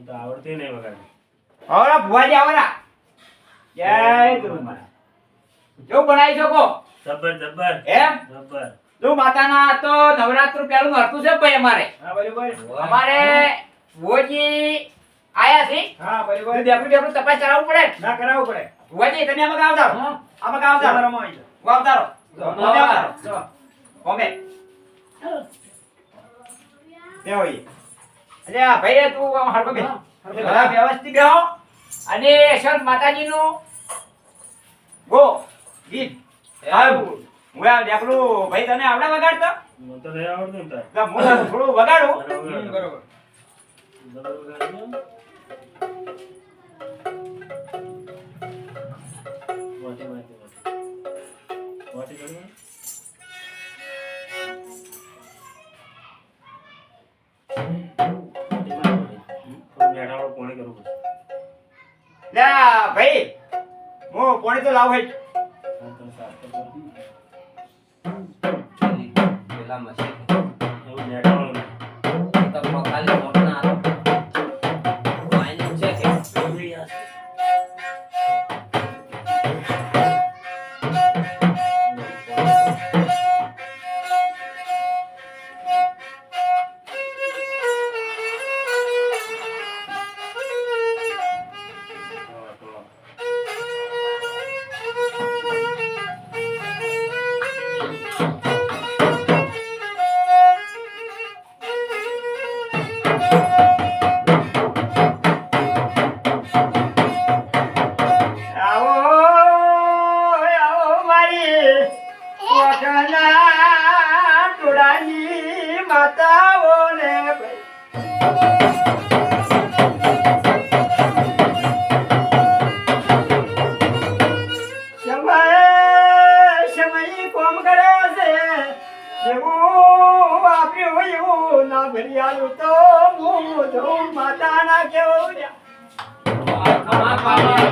તો આવડતી નહીં વગાડ. આવરા ભુવાજી આવરા. જય ગુરુ મહારાજ. જો બનાવી શકો જબ્બર જબ્બર એમ જબ્બર. જો માતાના તો નવરાત્ર પહેલું નરતું છે ભાઈ અમારે. હા બરોબર. અમારે ભુવાજી આયા છે. હા બરોબર. બેપરું તપાસ કરાવવું પડે. ના કરાવવું પડે. ભુવાજી તમે આમાં ગાવ દારો. આમાં ગાવ દારો. તમારામાં આવી જાઓ. ગાવ દારો. તમે આવતા. જો. કોમે. બેહો ઈ. અરે આ ભાઈ તું આમ હરકો બે. બધા વ્યવસ્થિત બેહો. અને સર માતાજીનું ગો ગીત આવ્યું. હું આ દેખલું ભાઈ તને આવડે વગાડતો? મને તો નહીં આવડતું ને તાર. તો હું થોડું વગાડું. બરોબર. બરાબર વગાડજો. વાટી વાટી વાટી કરવાનું. મેઠાવાળો પોણી કરવું પડે. લે આ ભાઈ હું પોણી તો લાવ હે. આ તો સાફ તો કર. પેલા મશીન એવું મેઠાવાળું નહીં. તો ખાલી મોટના હાથ વાઈન છે કે એવું યાર. આવો આવો મારી કોઠના ટોળાની માતાઓને સમય કોમ કરે છે જેવું વાપર્યું એવું ના ભરિયાલું તો હું ધૂમ માતાના કેવું કમા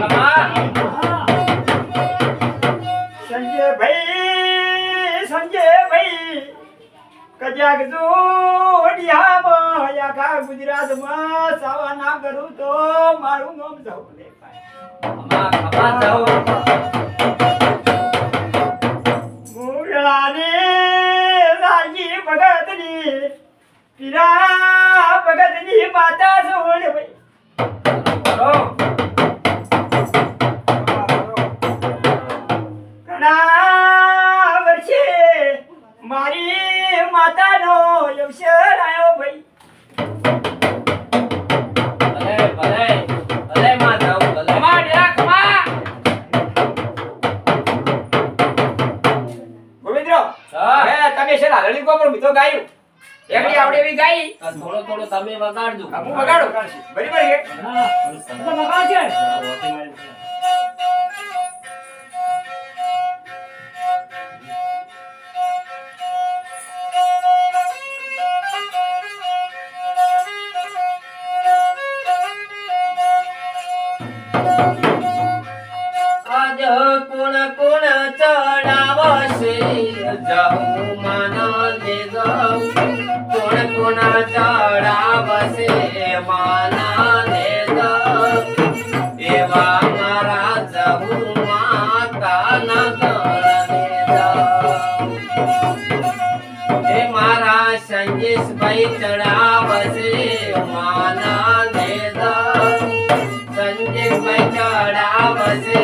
કમા સંજય ભાઈ કજાક જોડિયામાં આખા ગુજરાતમાં સાવા ના કરું તો મારું નામ જવું ને કમા જાઓ મુગલાને રાજી ભગતની પીરા ભગતની માતા સોળ ભાઈ ઘણા વર્ષે મારી માતાનો અવસર આવ્યો ભાઈ. ભલે ભલે ભલે માં જાઓ ભલે ખમા ડેરા ખમા. ગોવિંદરો હા હવે તમે છે લાલડી ગોપર મીઠો ગાયું એકડી આવડે એવી ગાઈ. થોડો થોડો તમે વગાડજો હું વગાડું બરાબર છે. હા તો વગાડજે. વાટી મારી. આજ કોણ કોણ ચડાવશે જહુ માના દે જાઉં કોણ કોણ ચડાવશે માના દે જાઉં એવા મારા જહુ માતાના ગણે જાઉં એ મારા સંજેશભાઈ ચડાવશે માના દે જાઉં સંજયભાઈ ચડાવશે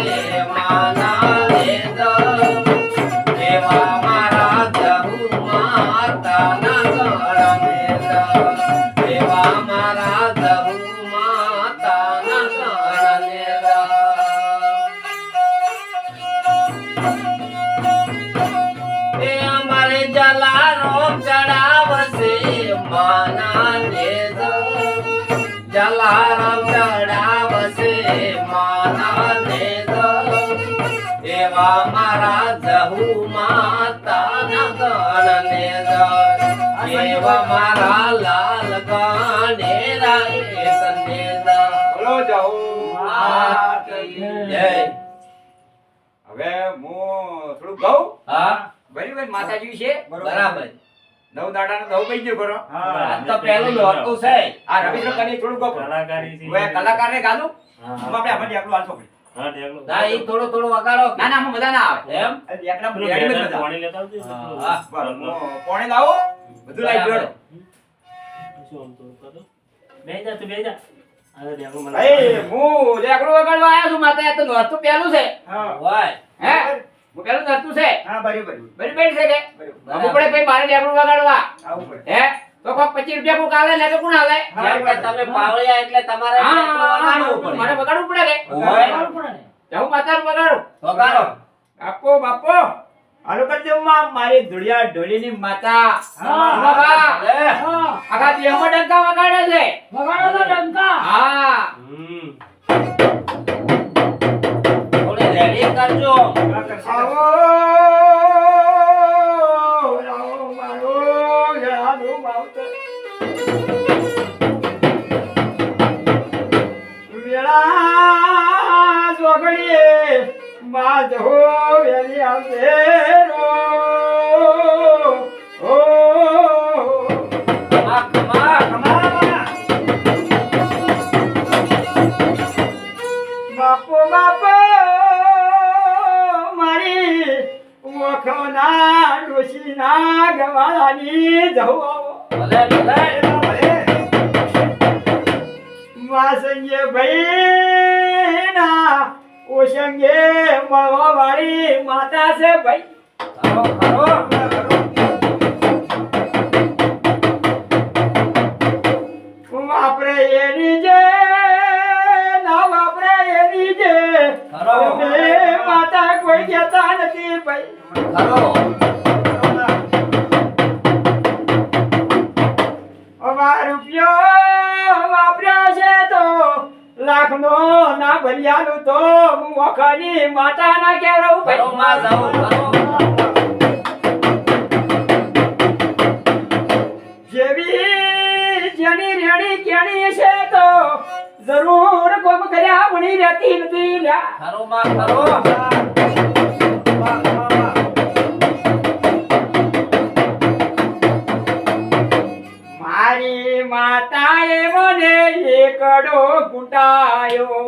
માના વેદ એવા મારા જહુ માતાના ગણ એવા મારા જહુ માતાના ગણ એ અમારે જલારામ ચડાવશે માના વેદ જલારામ ચડાવશે માના વેદ એવા મારા જહુ માતાના ગણ એવા મારા લાલ ગણેરા એ સંદેશા બોલો જાઉં માત કી જય. હવે હું થોડું ગાઉં હા બરાબર માતાજી છે બરાબર 9 દાડાનું 9 પૈ ગયું કરો હા. આ તો પહેલું નહોતું છે. આ રવિન્દ્ર કની થોડું ગો કલાકારી થી. હવે કલાકારને ગાલું હા, હું આપણે આમાં એકલું હાલશો ભાઈ. હા, ઢેકણું. ના, ઈ થોડું થોડું વગાડો. ના ના આમાં મજા ના આવે એમ? એકલા પેલું રેડી બેઠા મજા પાણી લેતા આવજે. હા. બરાબર હું પોણે લાવો બધું લાવી બરાબર. જોડો શું આમ તો કરો? બેહી જા, તું બેહી જા. આ ઢેકણું મને ભાઈ હું રેકડું વગાડવા આવ્યો છું માતા, આ તો નહોતું પહેલું છે હા. હોય. હે હું પહેલું નહોતું છે હા, બરાબર. બરાબર છે કે બરાબર. અમુક પડે ભાઈ મારે રેકડું વગાડવા આવું પડે. હે તો કોક 25 રૂપિયા કોક આલે ને તો કોણ આલે હા, જેમ કે તમે પાવળિયા એટલે તમારે એટલું વગાડવું પડે. મારે વગાડવું પડે કે હોય. વગાડવું પડે ને જાઉં માતાનું વગાડું વગાડો. બાપો બાપો હાલો કરજો માં મારી ધુળિયા ઢોલીની માતા હા. બાબા ભલે. આખા દેહમાં ડંકા વગાડે છે વગાડો તો ડંકા હા હમ. થોડી રેડી કરજો. આ કરશે. આવો રાવો મારો જણાનું માવતર વેળા જોગડીએ માધો વેલી આવશે રો ઓ ખમા, ખમા. કમાવા. બાપો બાપો મારી ઓખના ડોશીના ગવાળાની જવો ભલે, ભલે. ભલે. વાસંગે ભાઈ ના ઓસંગે મળવા વાળી માતા છે ભાઈ ખરો, ખરો. વાપરે એની જે ના વાપરે એની જે ખરો. બે માતા કોઈ કહેતા નથી ભાઈ ખરો. અમાર રૂપિયો વાપર્યા છે તો લાખનો ના ભર્યાનું તો હું વખાની માતા ના કહેવાઉં ખરો માં જાઉં, ખરો. જેવી જેની રેડી કેણી છે તો જરૂર કોમ કર્યા વણી રહેતી નથી લ્યા ખરો માં, ખરો. વાહ, વાહ, વાહ. મારી માતાએ મને એકડો ઘૂંટાયો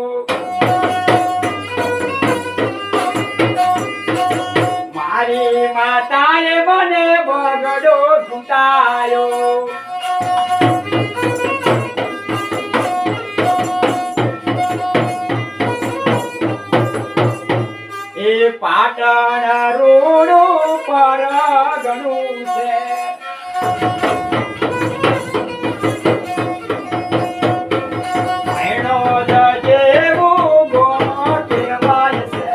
મારી માતાએ મને બગડો ઘૂંટાયો એ પાટણ રોડ પર ઘણું છે ભણો જેવું ગોળ કહેવાય છે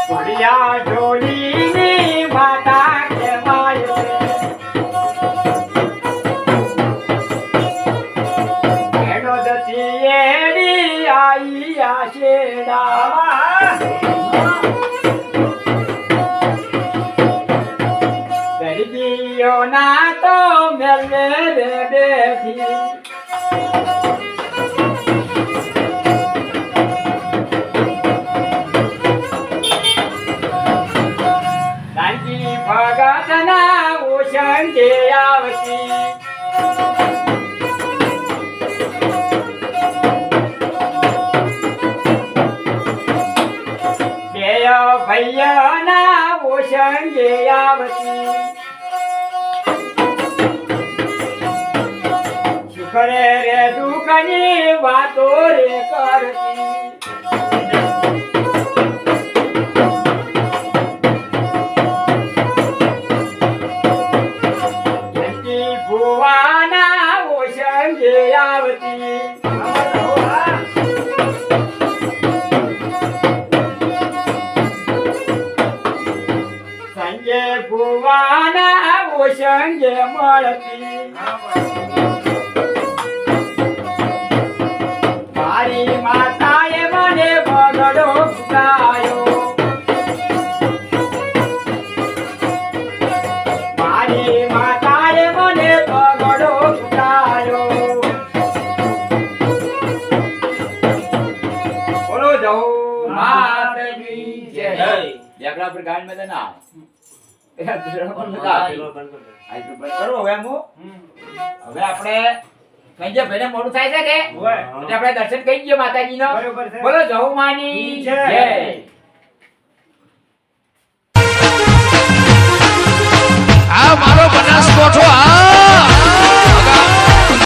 ભણ્યા ઢોલીની માતા કહેવાય છે ભણો દતી એડી આઈ આશેડા દરજીઓના તો મેલે રે બેઠી દાનજી ભગતના ઓશંગે આવતી બેય ભૈયાના ઓશંગે આવતી શુકરે રે દુઃખની વાતો રે કરતી જંતી ભુવાના ઓશંગે આવતી સંજય ભુવાના ઓશંગે મળતી મારી માતાએ મને બગડો ઘૂંટાયો મારી માતાએ મને બગડો ઘૂંટાયો બોલો જહો માતની જય જય. બેગડા ઉપર ગાડી માં ના આવે. એ દુસરા પર બધા આવે. પેલો બંધ કરી દે. આ તો બંધ કરો હવે હું. હમ. હવે આપણે કઈ જે ભાઈને મોડું થાય છે કે ઓય. એટલે આપણે દર્શન કરી દઈએ માતાજીનો. બરોબર છે. બોલો જહુ માની જય. જય.